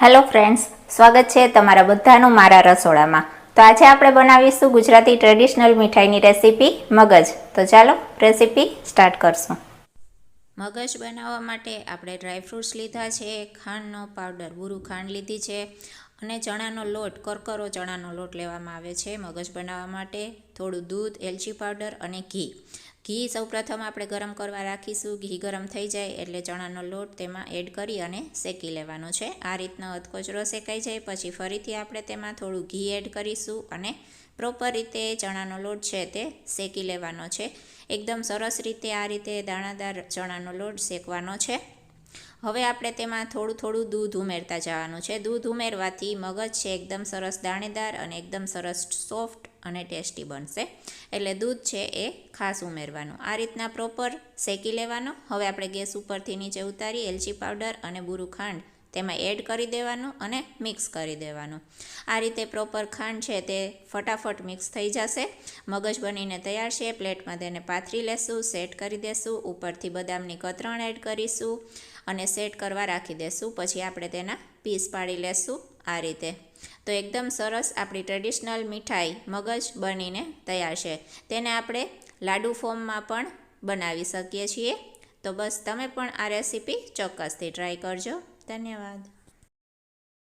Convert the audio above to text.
Hello friends, સ્વાગત છે તમારા બધાનું મારા રસોડામાં। તો આજે આપણે બનાવીશું ગુજરાતી ટ્રેડિશનલ મીઠાઈની રેસીપી મગજ। તો ચાલો રેસીપી સ્ટાર્ટ કરશું। મગજ બનાવવા માટે આપણે ડ્રાયફ્રૂટ્સ લીધા છે, ખાંડનો પાવડર બુરું ખાંડ લીધી છે અને ચણાનો લોટ, કરકરો ચણાનો લોટ લેવામાં આવે છે મગજ બનાવવા માટે। થોડું દૂધ, એલચી પાવડર અને ઘી। ઘી સૌપ્રથમ આપણે ગરમ કરવા રાખીશું। ઘી ગરમ થઈ જાય એટલે ચણાનો લોટ તેમાં એડ કરી અને શેકી લેવાનો છે। આ રીતનો અધકચરો શેકાઈ જાય પછી ફરીથી આપણે તેમાં થોડું ઘી એડ કરીશું અને પ્રોપર રીતે ચણાનો લોટ છે તે શેકી લેવાનો છે। એકદમ સરસ રીતે આ રીતે દાણાદાર ચણાનો લોટ શેકવાનો છે। હવે આપણે તેમાં થોડું થોડું દૂધ ઉમેરતા જવાનું છે। દૂધ ઉમેરવાથી મગજ છે એકદમ સરસ દાણેદાર અને એકદમ સરસ સોફ્ટ અને ટેસ્ટી બનશે, એટલે દૂધ છે એ ખાસ ઉમેરવાનું। આ રીતના પ્રોપર શેકી લેવાનો। હવે આપણે ગેસ ઉપરથી નીચે ઉતારી એલચી પાવડર અને બુરું ખાંડ તેમાં એડ કરી દેવાનું અને મિક્સ કરી દેવાનું। આ રીતે પ્રોપર ખાંડ છે તે ફટાફટ મિક્સ થઈ જશે। મગજ બનીને તૈયાર છે। પ્લેટમાં તેને પાથરી લેશું, સેટ કરી દેશું, ઉપરથી બદામની કતરણ એડ કરીશું અને સેટ કરવા રાખી દેશું। પછી આપણે તેના પીસ પાડી લેશું આ રીતે। તો એકદમ સરસ આપણી ટ્રેડિશનલ મીઠાઈ મગજ બનીને તૈયાર છે। તેને આપણે લાડુ ફોર્મમાં પણ બનાવી શકીએ છીએ। તો બસ તમે પણ આ રેસીપી ચોક્કસથી ટ્રાય કરજો। ધન્યવાદ।